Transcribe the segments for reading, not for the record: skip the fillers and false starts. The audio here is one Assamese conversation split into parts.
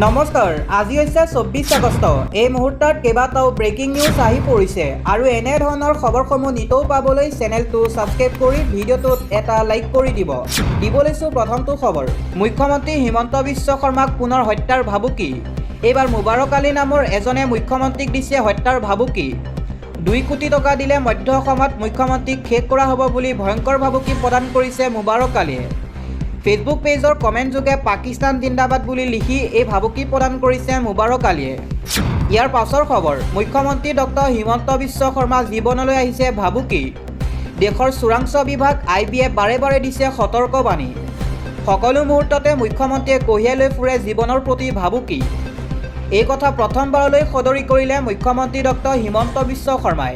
নমস্কাৰ, আজি হৈছে 24 আগষ্ট। এই মুহূৰ্তত কেইবাটাও ব্ৰেকিং নিউজ আহি পৰিছে আৰু এনে ধৰণৰ খবৰসমূহ নিতৌ পাবলৈ চেনেলটো ছাবস্ক্ৰাইব কৰি ভিডিঅ'টোত এটা লাইক কৰি দিব লৈছোঁ প্ৰথমটো খবৰ। মুখ্যমন্ত্ৰী হিমন্ত বিশ্ব শৰ্মাক পুনৰ হত্যাৰ ভাবুকি। এইবাৰ মুবাৰক আলী নামৰ এজনে মুখ্যমন্ত্ৰীক দিছে হত্যাৰ ভাবুকি। 2 কোটি টকা দিলে মধ্য অসমত মুখ্যমন্ত্ৰীক শেষ কৰা হ'ব বুলি ভয়ংকৰ ভাবুকি প্ৰদান কৰিছে মুবাৰক আলীয়ে। ফেচবুক পেজৰ কমেণ্ট যোগে পাকিস্তান জিন্দাবাদ বুলি লিখি এই ভাবুকি প্ৰদান কৰিছে মুবাৰক আলীয়ে। ইয়াৰ পাছৰ খবৰ, মুখ্যমন্ত্ৰী ডক্টৰ হিমন্ত বিশ্ব শৰ্মা জীৱনলৈ আহিছে ভাবুকি। দেশৰ চোৰাংচোৱা বিভাগ IBয়ে বাৰে বাৰে দিছে সতৰ্কবাণী। সকলো মুহূৰ্ততে মুখ্যমন্ত্ৰীয়ে কঢ়িয়াই লৈ ফুৰে জীৱনৰ প্ৰতি ভাবুকি। এই কথা প্ৰথমবাৰলৈ সদৰি কৰিলে মুখ্যমন্ত্ৰী ডক্টৰ হিমন্ত বিশ্ব শৰ্মাই।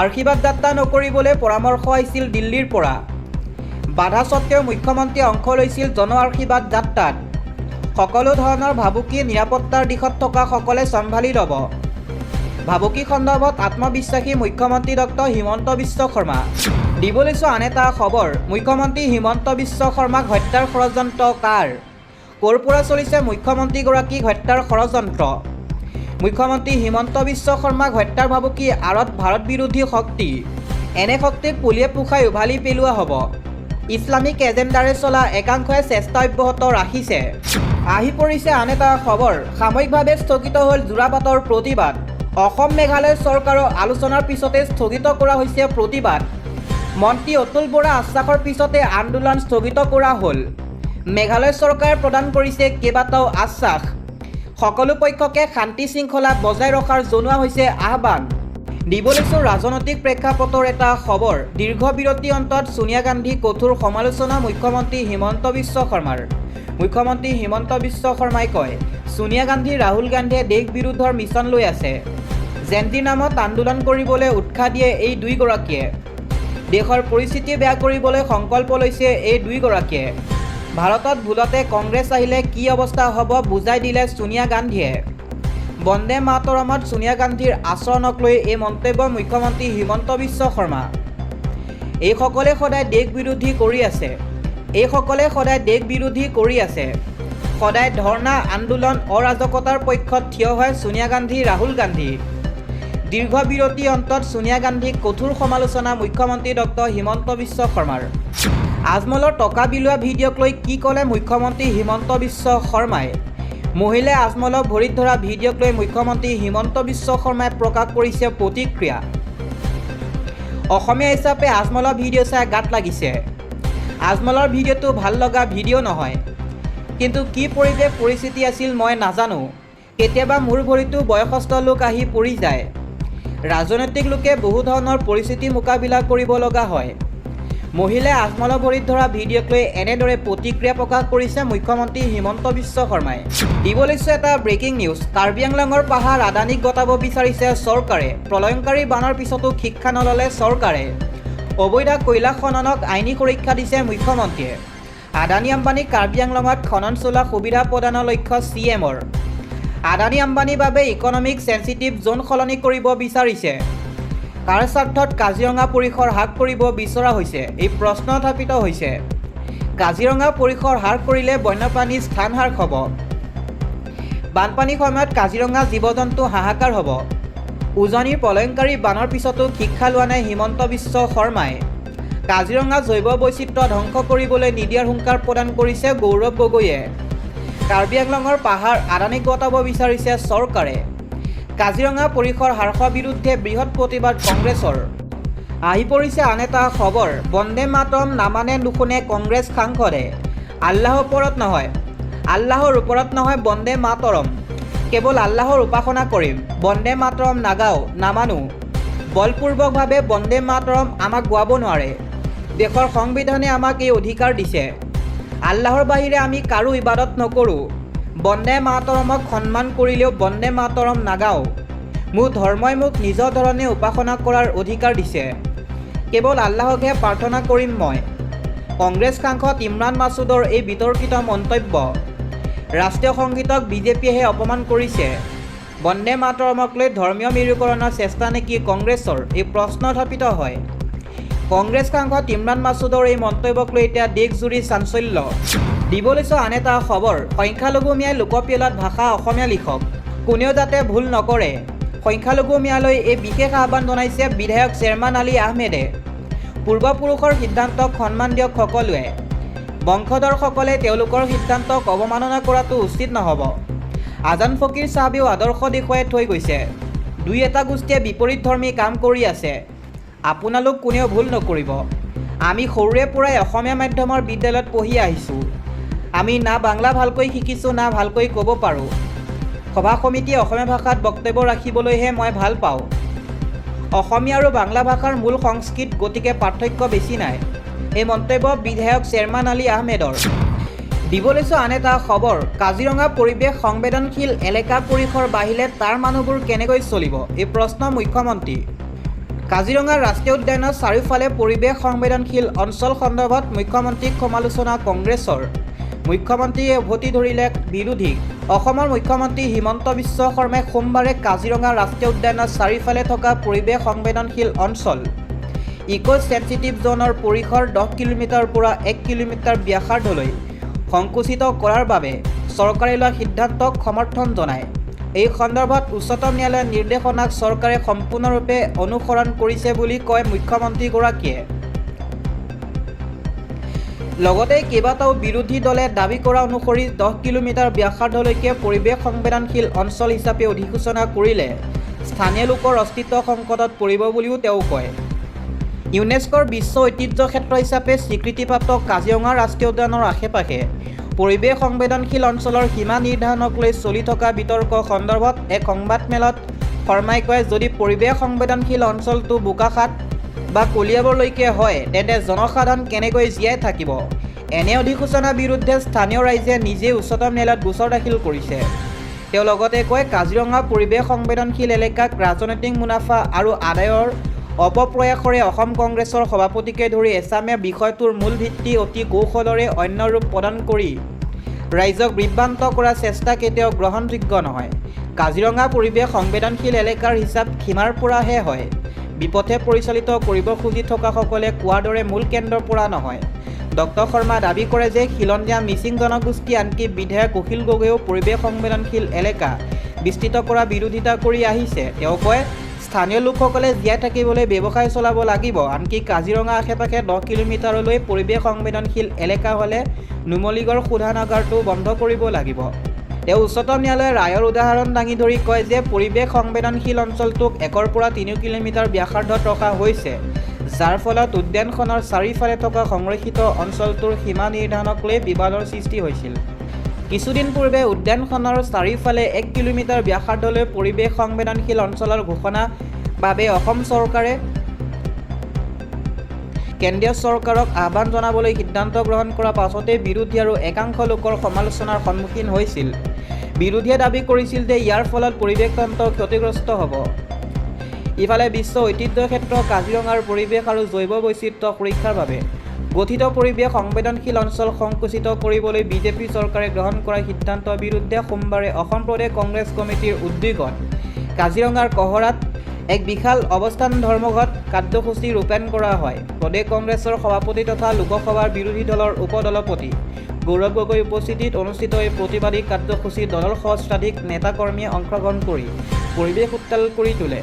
আশীৰ্বাদ যাত্ৰা নকৰিবলৈ পৰামৰ্শ আহিছিল দিল্লীৰ পৰা। বাধা সত্ত্বেও মুখ্যমন্ত্ৰীয়ে অংশ লৈছিল জন আশীৰ্বাদ যাত্ৰাত। সকলো ধৰণৰ ভাবুকি নিৰাপত্তাৰ দিশত থকা সকলে চম্ভালি ল'ব। ভাবুকি সন্দৰ্ভত আত্মবিশ্বাসী মুখ্যমন্ত্ৰী ডক্টৰ হিমন্ত বিশ্ব শৰ্মা। দিব লৈছোঁ আন এটা খবৰ, মুখ্যমন্ত্ৰী হিমন্ত বিশ্ব শৰ্মাক হত্যাৰ ষড়যন্ত্ৰ কাৰ? ক'ৰ পৰা চলিছে মুখ্যমন্ত্ৰীগৰাকীক হত্যাৰ ষড়যন্ত্ৰ? মুখ্যমন্ত্ৰী হিমন্ত বিশ্ব শৰ্মাক হত্যাৰ ভাবুকি আঁৰত ভাৰত বিৰোধী শক্তি। এনে শক্তিক পুলিয়ে পোখাই উভালি পেলোৱা হ'ব। ইছলামিক এজেণ্ডাৰে চলা একাংশই চেষ্টা অব্যাহত ৰাখিছে। আহি পৰিছে আন এটা খবৰ, সাময়িকভাৱে স্থগিত হ'ল যোৰাবাটৰ প্ৰতিবাদ। অসম মেঘালয় চৰকাৰৰ আলোচনাৰ পিছতে স্থগিত কৰা হৈছে প্ৰতিবাদ। মন্ত্ৰী অতুল বৰা আশ্বাসৰ পিছতে আন্দোলন স্থগিত কৰা হ'ল। মেঘালয় চৰকাৰে প্ৰদান কৰিছে কেইবাটাও আশ্বাস। সকলো পক্ষকে শান্তি শৃংখলা বজাই ৰখাৰ জনোৱা হৈছে আহ্বান। দিব লৈছোঁ ৰাজনৈতিক প্ৰেক্ষাপটৰ এটা খবৰ, দীৰ্ঘ বিৰতিৰ অন্তত ছোনিয়া গান্ধী কঠোৰ সমালোচনা মুখ্যমন্ত্ৰী হিমন্ত বিশ্ব শৰ্মাৰ। মুখ্যমন্ত্ৰী হিমন্ত বিশ্ব শৰ্মাই কয়, ছোনিয়া গান্ধী ৰাহুল গান্ধীয়ে দেশ বিৰোধৰ মিছন লৈ আছে। জেনজিৰ নামত আন্দোলন কৰিবলৈ উৎসাহ দিয়ে এই দুয়োগৰাকীয়ে। দেশৰ পৰিস্থিতি বেয়া কৰিবলৈ সংকল্প লৈছে এই দুয়োগৰাকীয়ে। ভাৰতত ভুলতে কংগ্ৰেছ আহিলে কি অৱস্থা হ'ব বুজাই দিলে ছোনিয়া গান্ধীয়ে। বন্দে মাতৰমত ছোনিয়া গান্ধীৰ আচৰণক লৈ এই মন্তব্য মুখ্যমন্ত্ৰী হিমন্ত বিশ্ব শৰ্মা। এইসকলে সদায় দেশ বিৰোধী কৰি আছে। সদায় ধৰ্ণা আন্দোলন অৰাজকতাৰ পক্ষত থিয় হয় ছোনিয়া গান্ধী ৰাহুল গান্ধী। দীৰ্ঘ বিৰতিৰ অন্তত ছোনিয়া গান্ধীক কঠোৰ সমালোচনা মুখ্যমন্ত্ৰী ডক্টৰ হিমন্ত বিশ্ব শৰ্মাৰ। আজমলৰ টকা বিলোৱা ভিডিঅ'ক লৈ কি ক'লে মুখ্যমন্ত্ৰী হিমন্ত বিশ্ব শৰ্মাই? মহিলাই আজমলক ভৰিত ধৰা ভিডিঅ'ক লৈ মুখ্যমন্ত্ৰী হিমন্ত বিশ্ব শৰ্মাই প্ৰকাশ কৰিছে প্ৰতিক্ৰিয়া। অসমীয়া হিচাপে আজমলৰ ভিডিঅ' চাই গাত লাগিছে। আজমলৰ ভিডিঅ'টো ভাল লগা ভিডিঅ' নহয়, কিন্তু কি পৰিৱেশ পৰিস্থিতি আছিল মই নাজানো। কেতিয়াবা মোৰ ভৰিতো বয়সস্থ লোক আহি পৰি যায়। ৰাজনৈতিক লোকে বহু ধৰণৰ পৰিস্থিতি মোকাবিলা কৰিব লগা হয়। মহিলাই আজমলৰ ভৰিত ধৰা ভিডিঅ'ক লৈ এনেদৰে প্ৰতিক্ৰিয়া প্ৰকাশ কৰিছে মুখ্যমন্ত্ৰী হিমন্ত বিশ্ব শৰ্মাই। দিব লৈছোঁ এটা ব্ৰেকিং নিউজ, কাৰ্বি আংলঙৰ পাহাৰ আদানীক গতাব বিচাৰিছে চৰকাৰে। প্ৰলয়ংকাৰী বানৰ পিছতো শিক্ষা নল'লে চৰকাৰে। অবৈধ কয়লা খননক আইনী সুৰক্ষা দিছে মুখ্যমন্ত্ৰীয়ে। আদানী আম্বানীক কাৰ্বি আংলঙত খনন চলোৱা সুবিধা প্ৰদানৰ লক্ষ্য CMৰ। আদানী আম্বানীৰ বাবে ইকনমিক চেঞ্চিটিভ জ'ন সলনি কৰিব বিচাৰিছে। কাৰ স্বাৰ্থত কাজিৰঙা পৰিসৰ হ্ৰাস কৰিব বিচৰা হৈছে? এই প্ৰশ্ন উত্থাপিত হৈছে। কাজিৰঙা পৰিসৰ হ্ৰাস কৰিলে বন্যপ্ৰাণীৰ স্থান হ্ৰাস হ'ব। বানপানীৰ সময়ত কাজিৰঙা জীৱ জন্তু হাহাকাৰ হ'ব। উজনিৰ প্ৰলয়ংকাৰী বানৰ পিছতো শিক্ষা লোৱা নাই হিমন্ত বিশ্ব শৰ্মাই। কাজিৰঙা জৈৱ বৈচিত্ৰ্য ধ্বংস কৰিবলৈ নিদিয়াৰ হুংকাৰ প্ৰদান কৰিছে গৌৰৱ গগৈয়ে। কাৰ্বি আংলঙৰ পাহাৰ আদানীক গতাব বিচাৰিছে চৰকাৰে। কাজিৰঙা পৰিসৰ হ্ৰাসৰ বিৰুদ্ধে বৃহৎ প্ৰতিবাদ কংগ্ৰেছৰ। আহি পৰিছে আন এটা খবৰ, বন্দে মাতৰম নামানে নুশুনে কংগ্ৰেছ সাংসদে। আল্লাহৰ ওপৰত নহয় বন্দে মাতৰম। কেৱল আল্লাহৰ উপাসনা কৰিম, বন্দে মাতৰম নামানো। বলপূৰ্বকভাৱে বন্দে মাতৰম আমাক গোৱাব নোৱাৰে। দেশৰ সংবিধানে আমাক এই অধিকাৰ দিছে। আল্লাহৰ বাহিৰে আমি কাৰো ইবাদত নকৰোঁ। বন্দে মাতৰমক সন্মান কৰিলেও বন্দে মাতৰম নাগাওঁ। মোৰ ধৰ্মই মোক নিজৰ ধৰণে উপাসনা কৰাৰ অধিকাৰ দিছে। কেৱল আল্লাহকহে প্ৰাৰ্থনা কৰিম মই। কংগ্ৰেছ সাংসদ ইমৰান মাছুদৰ এই বিতৰ্কিত মন্তব্য। ৰাষ্ট্ৰীয় সংগীতক বিজেপিয়েহে অপমান কৰিছে। বন্দে মাতৰমক লৈ ধৰ্মীয় মেৰুকৰণৰ চেষ্টা নেকি কংগ্ৰেছৰ? এই প্ৰশ্ন উত্থাপিত হয়। কংগ্ৰেছ সাংসদ ইমৰান মাছুদৰ এই মন্তব্যক লৈ এতিয়া দেশজুৰি চাঞ্চল্য। দিব লৈছোঁ আন এটা খবৰ। সংখ্যালঘু মিয়াই লোকপিয়লত ভাষা অসমীয়া লিখক, কোনেও যাতে ভুল নকৰে। সংখ্যালঘু মিয়ালৈ এই বিশেষ আহ্বান জনাইছে বিধায়ক শ্বেৰমান আলী আহমেদে। পূৰ্বপুৰুষৰ সিদ্ধান্তক সন্মান দিয়ক সকলোৱে। বংশধৰসকলে তেওঁলোকৰ সিদ্ধান্তক অৱমাননা কৰাটো উচিত নহ'ব। আজান ফকীৰ চাহাবেও আদৰ্শ দেখুৱাই থৈ গৈছে। দুই এটা গোষ্ঠীয়ে বিপৰীতধৰ্মী কাম কৰি আছে। আপোনালোক কোনেও ভুল নকৰিব। আমি সৰুৰে পৰাই অসমীয়া মাধ্যমৰ বিদ্যালয়ত পঢ়ি আহিছোঁ। আমি না বাংলা ভালকৈ শিকিছোঁ না ভালকৈ ক'ব পাৰোঁ। সভা সমিতিয়ে অসমীয়া ভাষাত বক্তব্য ৰাখিবলৈহে মই ভাল পাওঁ। অসমীয়া আৰু বাংলা ভাষাৰ মূল সংস্কৃত, গতিকে পাৰ্থক্য বেছি নাই। এই মন্তব্য বিধায়ক শ্বেৰমান আলী আহমেদৰ। দিব লৈছোঁ আন এটা খবৰ। কাজিৰঙা পৰিৱেশ সংবেদনশীল এলেকা পৰিসৰ বাঢ়িলে তাৰ মানুহবোৰ কেনেকৈ চলিব, এই প্ৰশ্ন মুখ্যমন্ত্ৰী। কাজিৰঙা ৰাষ্ট্ৰীয় উদ্যানৰ চাৰিওফালে পৰিৱেশ সংবেদনশীল অঞ্চল সন্দৰ্ভত মুখ্যমন্ত্ৰীক সমালোচনা কংগ্ৰেছৰ। মুখ্যমন্ত্ৰীয়ে উভতি ধৰিলে বিৰোধীক। অসমৰ মুখ্যমন্ত্ৰী হিমন্ত বিশ্ব শৰ্মাই সোমবাৰে কাজিৰঙা ৰাষ্ট্ৰীয় উদ্যানৰ চাৰিওফালে থকা পৰিৱেশ সংবেদনশীল অঞ্চল ইক' চেনচিটিভ জ'নৰ পৰিসৰ 10 কিলোমিটাৰৰ পৰা 1 কিলোমিটাৰ ব্যাসাৰ্ধলৈ সংকুচিত কৰাৰ বাবে চৰকাৰে লোৱা সিদ্ধান্তক সমৰ্থন জনায়। এই সন্দৰ্ভত উচ্চতম ন্যায়ালয়ৰ নিৰ্দেশনাক চৰকাৰে সম্পূৰ্ণৰূপে অনুসৰণ কৰিছে বুলি কয় মুখ্যমন্ত্ৰীগৰাকীয়ে। লগতে কেইবাটাও বিৰোধী দলে দাবী কৰা অনুসৰি 10 কিলোমিটাৰ ব্যাসাৰ্ধলৈকে পৰিৱেশ সংবেদনশীল অঞ্চল হিচাপে অধিসূচনা কৰিলে স্থানীয় লোকৰ অস্তিত্ব সংকটত পৰিব বুলিও তেওঁ কয়। ইউনেস্কোৰ বিশ্ব ঐতিহ্য ক্ষেত্ৰ হিচাপে স্বীকৃতিপ্ৰাপ্ত কাজিৰঙা ৰাষ্ট্ৰীয় উদ্যানৰ আশে-পাশে পৰিৱেশ সংবেদনশীল অঞ্চলৰ সীমা নিৰ্ধাৰণক লৈ চলি থকা বিতৰ্ক সন্দৰ্ভত এক সংবাদমেলত শৰ্মাই কয়, যদি পৰিৱেশ সংবেদনশীল অঞ্চলটো বোকাখাত বা কলিয়াবৰলৈকে হয় তেন্তে জনসাধাৰণ কেনেকৈ জীয়াই থাকিব। এনে অধিসূচনাৰ বিৰুদ্ধে স্থানীয় ৰাইজে নিজেই উচ্চতম ন্যায়ালয়ত গোচৰ দাখিল কৰিছে। তেওঁ লগতে কয়, কাজিৰঙা পৰিৱেশ সংবেদনশীল এলেকাক ৰাজনৈতিক মুনাফা আৰু আদায়ৰ অপপ্ৰয়াসৰে অসম কংগ্ৰেছৰ সভাপতিকে ধৰি এছামে বিষয়টোৰ মূল ভিত্তি অতি কৌশলৰে অন্য ৰূপ প্ৰদান কৰি ৰাইজক বিভ্ৰান্ত কৰাৰ চেষ্টা কেতিয়াও গ্ৰহণযোগ্য নহয়। কাজিৰঙা পৰিৱেশ সংবেদনশীল এলেকাৰ হিচাপ সীমাৰ পৰাহে হয়। বিপথে পৰিচালিত কৰিব খুজি থকাসকলে কোৱাৰ দৰে মূল কেন্দ্ৰৰ পৰা নহয়। ডক্টৰ শৰ্মা দাবী কৰে যে খিলঞ্জীয়া মিচিং জনগোষ্ঠী আনকি বিধায়ক অখিল গগৈয়েও পৰিৱেশ সংবেদনশীল এলেকা বিস্তৃত কৰা বিৰোধিতা কৰি আহিছে। তেওঁ কয়, স্থানীয় লোকসকলে জীয়াই থাকিবলৈ ব্যৱসায় চলাব লাগিব। আনকি কাজিৰঙা আশে-পাশে 10 কিলোমিটাৰলৈ পৰিৱেশ সংবেদনশীল এলেকা হ'লে নুমলীগড় শোধনাগাৰটো বন্ধ কৰিব লাগিব। তেওঁ উচ্চতম ন্যায়ালয়ৰ ৰায়ৰ উদাহৰণ দাঙি ধৰি কয় যে পৰিৱেশ সংবেদনশীল অঞ্চলটোক 1 পৰা 3 কিলোমিটাৰ ব্যাসাৰ্ধত ৰখা হৈছে, যাৰ ফলত উদ্যানখনৰ চাৰিওফালে থকা সংৰক্ষিত অঞ্চলটোৰ সীমা নিৰ্ধাৰণক লৈ বিবাদৰ সৃষ্টি হৈছিল। কিছুদিন পূৰ্বে উদ্যানখনৰ চাৰিওফালে 1 কিলোমিটাৰ ব্যাসাৰ্ধলৈ পৰিৱেশ সংবেদনশীল অঞ্চলৰ ঘোষণা বাবে অসম চৰকাৰে কেন্দ্ৰীয় চৰকাৰক আহ্বান জনাবলৈ সিদ্ধান্ত গ্ৰহণ কৰাৰ পাছতেই বিৰোধী আৰু একাংশ লোকৰ সমালোচনাৰ সন্মুখীন হৈছিল। বিৰোধীয়ে দাবী কৰিছিল যে ইয়াৰ ফলত পৰিৱেশ তন্ত্ৰ ক্ষতিগ্ৰস্ত হ'ব। ইফালে বিশ্ব ঐতিহ্য ক্ষেত্ৰ কাজিৰঙাৰ পৰিৱেশ আৰু জৈৱ বৈচিত্ৰ্য সুৰক্ষাৰ বাবে গঠিত পৰিৱেশ সংবেদনশীল অঞ্চল সংকুচিত কৰিবলৈ বিজেপি চৰকাৰে গ্ৰহণ কৰা সিদ্ধান্তৰ বিৰুদ্ধে সোমবাৰে অসম প্ৰদেশ কংগ্ৰেছ কমিটিৰ উদ্যোগত কাজিৰঙাৰ কহৰাত এক বিশাল অৱস্থান ধৰ্মঘট কাৰ্যসূচী ৰূপায়ণ কৰা হয়। প্ৰদেশ কংগ্ৰেছৰ সভাপতি তথা লোকসভাৰ বিৰোধী দলৰ উপদলপতি গৌৰৱ গগৈৰ উপস্থিতিত অনুষ্ঠিত এই প্ৰতিবাদী কাৰ্যসূচীত দলৰ সহস্ৰাধিক নেতাকৰ্মীয়ে অংশগ্ৰহণ কৰি পৰিৱেশ উত্তাল কৰি তোলে।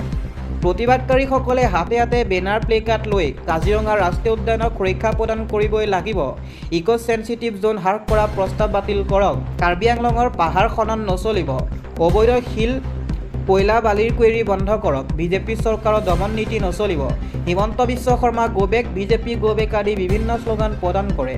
প্ৰতিবাদকাৰীসকলে হাতে হাতে বেনাৰ প্লেকাৰ্ড লৈ কাজিৰঙা ৰাষ্ট্ৰীয় উদ্যানক সুৰক্ষা প্ৰদান কৰিবই লাগিব, ইক' চেনচিটিভ জ'ন হ্ৰাস কৰা প্ৰস্তাৱ বাতিল কৰক, কাৰ্বি আংলঙৰ পাহাৰ খনন নচলিব, অবৈধ শিল কয়লা বালিৰ কুৱেৰী বন্ধ কৰক, বিজেপি চৰকাৰৰ দমন নীতি নচলিব, Himanta Biswa Sarma go back, BJP go back আদি বিভিন্ন শ্লোগান প্ৰদান কৰে।